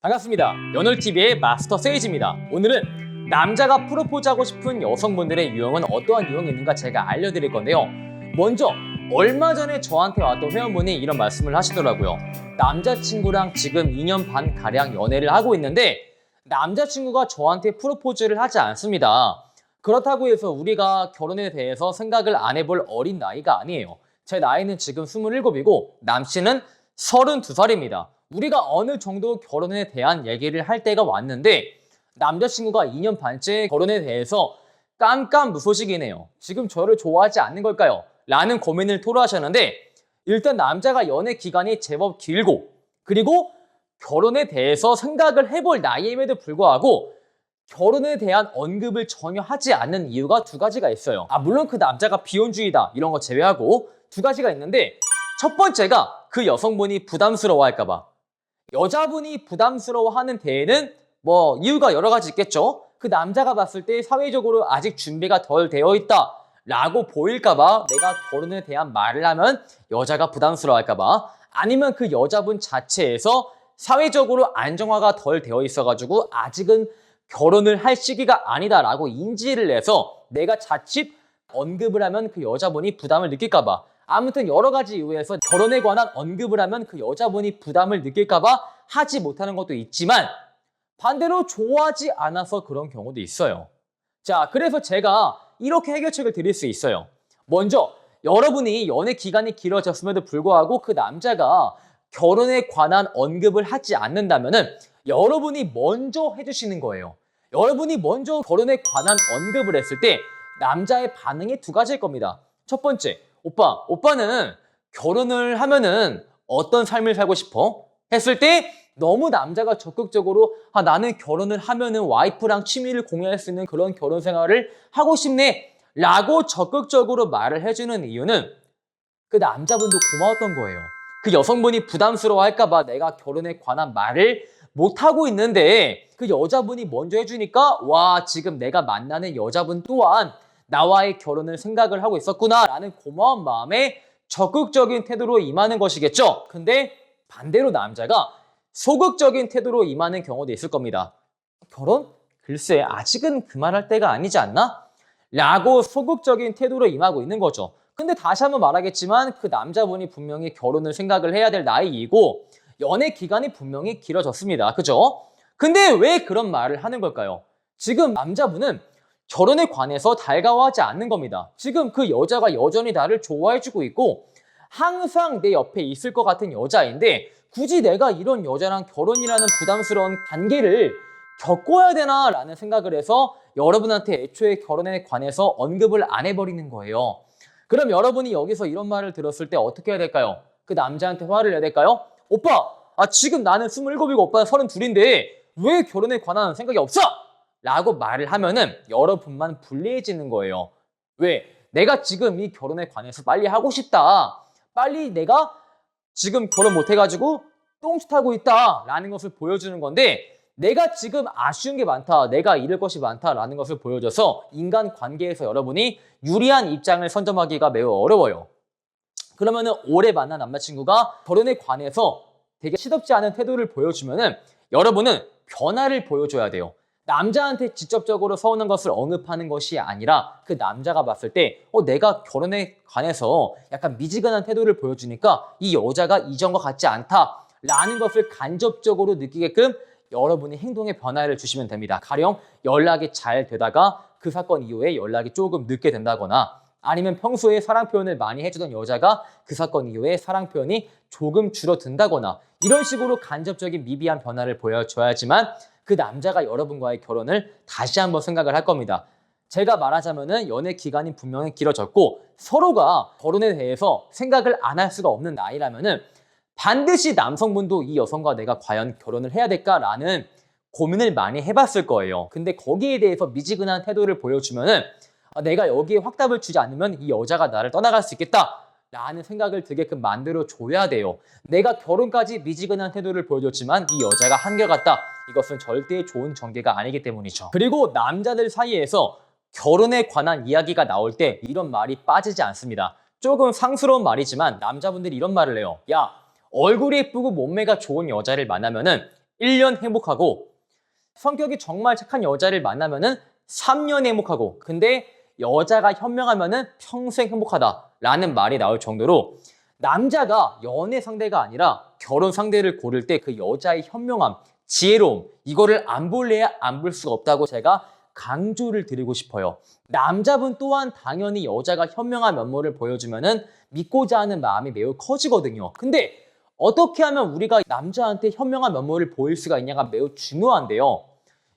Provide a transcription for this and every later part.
반갑습니다. 연월TV의 마스터 세이지입니다. 오늘은 남자가 프로포즈하고 싶은 여성분들의 유형은 어떠한 유형이 있는가 제가 알려드릴 건데요. 먼저 얼마 전에 저한테 왔던 회원분이 이런 말씀을 하시더라고요. 남자친구랑 지금 2년 반 가량 연애를 하고 있는데 남자친구가 저한테 프로포즈를 하지 않습니다. 그렇다고 해서 우리가 결혼에 대해서 생각을 안 해볼 어린 나이가 아니에요. 제 나이는 지금 27이고 남친은 32살입니다. 우리가 어느 정도 결혼에 대한 얘기를 할 때가 왔는데 남자친구가 2년 반째 결혼에 대해서 깜깜무소식이네요. 지금 저를 좋아하지 않는 걸까요? 라는 고민을 토로하셨는데 일단 남자가 연애 기간이 제법 길고 그리고 결혼에 대해서 생각을 해볼 나이임에도 불구하고 결혼에 대한 언급을 전혀 하지 않는 이유가 두 가지가 있어요. 물론 그 남자가 비혼주의다 이런 거 제외하고 두 가지가 있는데 첫 번째가 그 여성분이 부담스러워할까 봐. 여자분이 부담스러워하는 데에는 이유가 여러 가지 있겠죠. 그 남자가 봤을 때 사회적으로 아직 준비가 덜 되어 있다 라고 보일까 봐 내가 결혼에 대한 말을 하면 여자가 부담스러워할까 봐 아니면 그 여자분 자체에서 사회적으로 안정화가 덜 되어 있어가지고 아직은 결혼을 할 시기가 아니다라고 인지를 해서 내가 자칫 언급을 하면 그 여자분이 부담을 느낄까 봐 아무튼 여러 가지 이유에서 결혼에 관한 언급을 하면 그 여자분이 부담을 느낄까 봐 하지 못하는 것도 있지만 반대로 좋아하지 않아서 그런 경우도 있어요. 자, 그래서 제가 이렇게 해결책을 드릴 수 있어요. 먼저 여러분이 연애 기간이 길어졌음에도 불구하고 그 남자가 결혼에 관한 언급을 하지 않는다면은 여러분이 먼저 해주시는 거예요. 여러분이 먼저 결혼에 관한 언급을 했을 때 남자의 반응이 두 가지일 겁니다. 첫 번째, 오빠는 결혼을 하면은 어떤 삶을 살고 싶어? 했을 때 너무 남자가 적극적으로 나는 결혼을 하면은 와이프랑 취미를 공유할 수 있는 그런 결혼 생활을 하고 싶네 라고 적극적으로 말을 해주는 이유는 그 남자분도 고마웠던 거예요. 그 여성분이 부담스러워 할까봐 내가 결혼에 관한 말을 못하고 있는데 그 여자분이 먼저 해주니까 와, 지금 내가 만나는 여자분 또한 나와의 결혼을 생각을 하고 있었구나 라는 고마운 마음에 적극적인 태도로 임하는 것이겠죠. 근데 반대로 남자가 소극적인 태도로 임하는 경우도 있을 겁니다. 결혼? 글쎄 아직은 그 말할 때가 아니지 않나? 라고 소극적인 태도로 임하고 있는 거죠. 근데 다시 한번 말하겠지만 그 남자분이 분명히 결혼을 생각을 해야 될 나이이고 연애 기간이 분명히 길어졌습니다. 그죠? 근데 왜 그런 말을 하는 걸까요? 지금 남자분은 결혼에 관해서 달가워하지 않는 겁니다. 지금 그 여자가 여전히 나를 좋아해주고 있고 항상 내 옆에 있을 것 같은 여자인데 굳이 내가 이런 여자랑 결혼이라는 부담스러운 관계를 겪어야 되나 라는 생각을 해서 여러분한테 애초에 결혼에 관해서 언급을 안 해버리는 거예요. 그럼 여러분이 여기서 이런 말을 들었을 때 어떻게 해야 될까요? 그 남자한테 화를 내야 될까요? 오빠, 지금 나는 27이고 오빠는 32인데 왜 결혼에 관한 생각이 없어? 라고 말을 하면은 여러분만 불리해지는 거예요. 왜? 내가 지금 이 결혼에 관해서 빨리 하고 싶다. 빨리 내가 지금 결혼 못 해가지고 똥짓 하고 있다 라는 것을 보여주는 건데 내가 지금 아쉬운 게 많다, 내가 잃을 것이 많다라는 것을 보여줘서 인간관계에서 여러분이 유리한 입장을 선점하기가 매우 어려워요. 그러면은 오래 만난 남자친구가 결혼에 관해서 되게 시덥지 않은 태도를 보여주면은 여러분은 변화를 보여줘야 돼요. 남자한테 직접적으로 서운한 것을 언급하는 것이 아니라 그 남자가 봤을 때 내가 결혼에 관해서 약간 미지근한 태도를 보여주니까 이 여자가 이전과 같지 않다라는 것을 간접적으로 느끼게끔 여러분이 행동에 변화를 주시면 됩니다. 가령 연락이 잘 되다가 그 사건 이후에 연락이 조금 늦게 된다거나 아니면 평소에 사랑 표현을 많이 해주던 여자가 그 사건 이후에 사랑 표현이 조금 줄어든다거나 이런 식으로 간접적인 미비한 변화를 보여줘야지만 그 남자가 여러분과의 결혼을 다시 한번 생각을 할 겁니다. 제가 말하자면은 연애 기간이 분명히 길어졌고 서로가 결혼에 대해서 생각을 안 할 수가 없는 나이라면은 반드시 남성분도 이 여성과 내가 과연 결혼을 해야 될까라는 고민을 많이 해봤을 거예요. 근데 거기에 대해서 미지근한 태도를 보여주면은 내가 여기에 확답을 주지 않으면 이 여자가 나를 떠나갈 수 있겠다 라는 생각을 들게끔 만들어줘야 돼요. 내가 결혼까지 미지근한 태도를 보여줬지만 이 여자가 한결같다. 이것은 절대 좋은 전개가 아니기 때문이죠. 그리고 남자들 사이에서 결혼에 관한 이야기가 나올 때 이런 말이 빠지지 않습니다. 조금 상스러운 말이지만 남자분들이 이런 말을 해요. 야, 얼굴이 예쁘고 몸매가 좋은 여자를 만나면은 1년 행복하고 성격이 정말 착한 여자를 만나면은 3년 행복하고 근데 여자가 현명하면은 평생 행복하다라는 말이 나올 정도로 남자가 연애 상대가 아니라 결혼 상대를 고를 때 그 여자의 현명함, 지혜로움 이거를 안 볼래야 안 볼 수가 없다고 제가 강조를 드리고 싶어요. 남자분 또한 당연히 여자가 현명한 면모를 보여주면은 믿고자 하는 마음이 매우 커지거든요. 근데 어떻게 하면 우리가 남자한테 현명한 면모를 보일 수가 있냐가 매우 중요한데요.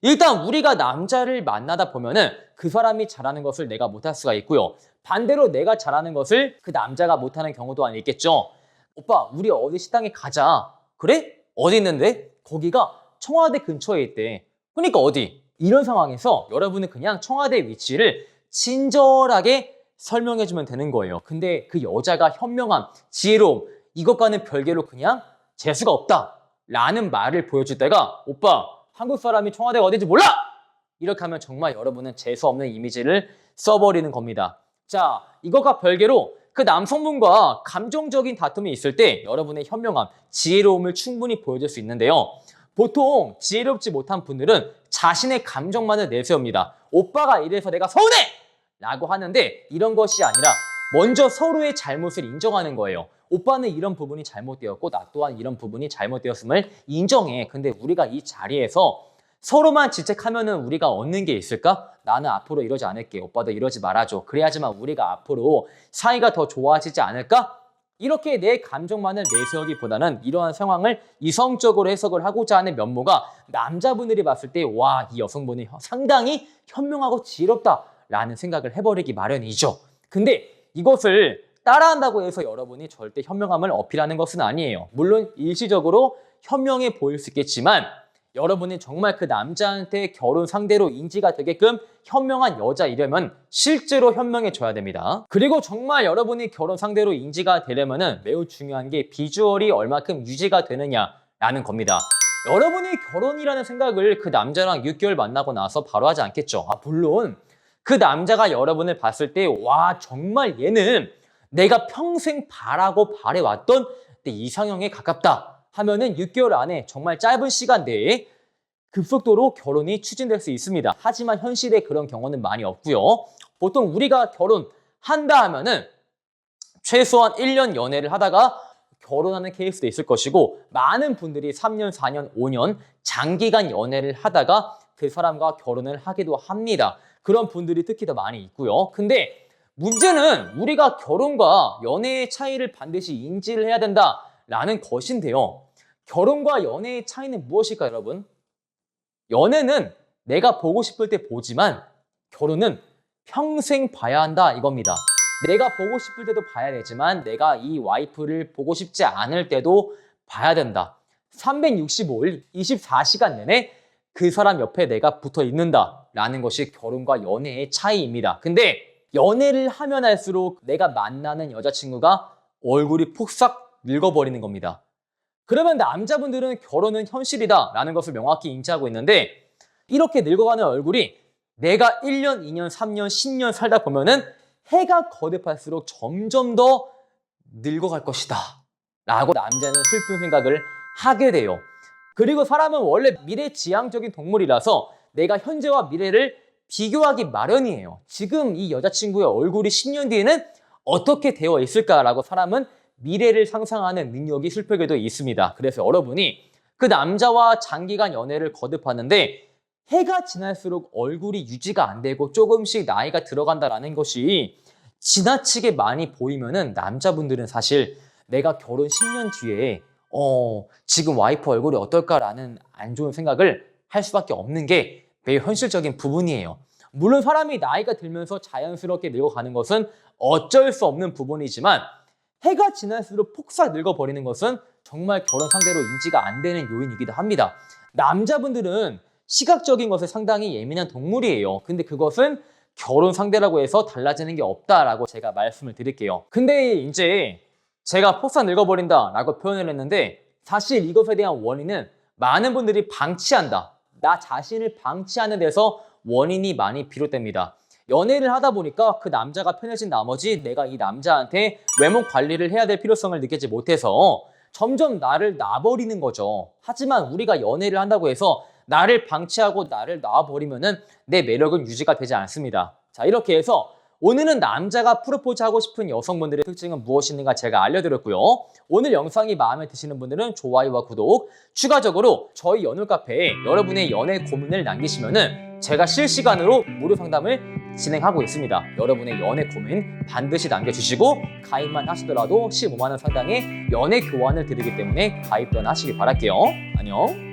일단 우리가 남자를 만나다 보면은 그 사람이 잘하는 것을 내가 못할 수가 있고요. 반대로 내가 잘하는 것을 그 남자가 못하는 경우도 아니 있겠죠. 오빠, 우리 어디 식당에 가자. 그래? 어디 있는데? 거기가 청와대 근처에 있대. 그러니까 어디? 이런 상황에서 여러분은 그냥 청와대 위치를 친절하게 설명해주면 되는 거예요. 근데 그 여자가 현명함, 지혜로움 이것과는 별개로 그냥 재수가 없다 라는 말을 보여줄 때가 오빠, 한국 사람이 청와대가 어딘지 몰라! 이렇게 하면 정말 여러분은 재수 없는 이미지를 써버리는 겁니다. 자, 이것과 별개로 그 남성분과 감정적인 다툼이 있을 때 여러분의 현명함, 지혜로움을 충분히 보여줄 수 있는데요. 보통 지혜롭지 못한 분들은 자신의 감정만을 내세웁니다. 오빠가 이래서 내가 서운해! 라고 하는데 이런 것이 아니라 먼저 서로의 잘못을 인정하는 거예요. 오빠는 이런 부분이 잘못되었고 나 또한 이런 부분이 잘못되었음을 인정해. 근데 우리가 이 자리에서 서로만 지적하면은 우리가 얻는 게 있을까? 나는 앞으로 이러지 않을게. 오빠도 이러지 말아줘. 그래야지만 우리가 앞으로 사이가 더 좋아지지 않을까? 이렇게 내 감정만을 내세우기보다는 이러한 상황을 이성적으로 해석을 하고자 하는 면모가 남자분들이 봤을 때 와, 이 여성분이 상당히 현명하고 지혜롭다라는 생각을 해버리기 마련이죠. 근데 이것을 따라한다고 해서 여러분이 절대 현명함을 어필하는 것은 아니에요. 물론 일시적으로 현명해 보일 수 있겠지만 여러분이 정말 그 남자한테 결혼 상대로 인지가 되게끔 현명한 여자이려면 실제로 현명해져야 됩니다. 그리고 정말 여러분이 결혼 상대로 인지가 되려면 매우 중요한 게 비주얼이 얼마큼 유지가 되느냐라는 겁니다. 여러분이 결혼이라는 생각을 그 남자랑 6개월 만나고 나서 바로 하지 않겠죠. 물론 그 남자가 여러분을 봤을 때 와, 정말 얘는 내가 평생 바라고 바래왔던 내 이상형에 가깝다 하면은 6개월 안에 정말 짧은 시간 내에 급속도로 결혼이 추진될 수 있습니다. 하지만 현실에 그런 경우는 많이 없고요. 보통 우리가 결혼한다 하면은 최소한 1년 연애를 하다가 결혼하는 케이스도 있을 것이고 많은 분들이 3년, 4년, 5년 장기간 연애를 하다가 그 사람과 결혼을 하기도 합니다. 그런 분들이 특히 더 많이 있고요. 근데 문제는 우리가 결혼과 연애의 차이를 반드시 인지를 해야 된다라는 것인데요. 결혼과 연애의 차이는 무엇일까요, 여러분? 연애는 내가 보고 싶을 때 보지만 결혼은 평생 봐야 한다 이겁니다. 내가 보고 싶을 때도 봐야 되지만 내가 이 와이프를 보고 싶지 않을 때도 봐야 된다. 365일 24시간 내내 그 사람 옆에 내가 붙어 있는다라는 것이 결혼과 연애의 차이입니다. 근데 연애를 하면 할수록 내가 만나는 여자친구가 얼굴이 폭삭 늙어버리는 겁니다. 그러면 남자분들은 결혼은 현실이다라는 것을 명확히 인지하고 있는데 이렇게 늙어가는 얼굴이 내가 1년, 2년, 3년, 10년 살다 보면은 해가 거듭할수록 점점 더 늙어갈 것이다 라고 남자는 슬픈 생각을 하게 돼요. 그리고 사람은 원래 미래지향적인 동물이라서 내가 현재와 미래를 비교하기 마련이에요. 지금 이 여자친구의 얼굴이 10년 뒤에는 어떻게 되어 있을까라고 사람은 미래를 상상하는 능력이 슬프게도 있습니다. 그래서 여러분이 그 남자와 장기간 연애를 거듭하는데 해가 지날수록 얼굴이 유지가 안 되고 조금씩 나이가 들어간다라는 것이 지나치게 많이 보이면은 남자분들은 사실 내가 결혼 10년 뒤에 지금 와이프 얼굴이 어떨까라는 안 좋은 생각을 할 수밖에 없는 게 매우 현실적인 부분이에요. 물론 사람이 나이가 들면서 자연스럽게 늙어가는 것은 어쩔 수 없는 부분이지만 해가 지날수록 폭삭 늙어버리는 것은 정말 결혼 상대로 인지가 안 되는 요인이기도 합니다. 남자분들은 시각적인 것에 상당히 예민한 동물이에요. 근데 그것은 결혼 상대라고 해서 달라지는 게 없다라고 제가 말씀을 드릴게요. 근데 이제 제가 폭삭 늙어버린다라고 표현을 했는데 사실 이것에 대한 원인은 많은 분들이 방치한다. 나 자신을 방치하는 데서 원인이 많이 비롯됩니다. 연애를 하다 보니까 그 남자가 편해진 나머지 내가 이 남자한테 외모 관리를 해야 될 필요성을 느끼지 못해서 점점 나를 놔버리는 거죠. 하지만 우리가 연애를 한다고 해서 나를 방치하고 나를 놔버리면은 내 매력은 유지가 되지 않습니다. 자, 이렇게 해서 오늘은 남자가 프로포즈하고 싶은 여성분들의 특징은 무엇인가 제가 알려드렸고요. 오늘 영상이 마음에 드시는 분들은 좋아요와 구독, 추가적으로 저희 연애 카페에 여러분의 연애 고민을 남기시면은 제가 실시간으로 무료 상담을 진행하고 있습니다. 여러분의 연애 고민 반드시 남겨주시고 가입만 하시더라도 15만 원 상당의 연애 교환을 드리기 때문에 가입 전 하시길 바랄게요. 안녕.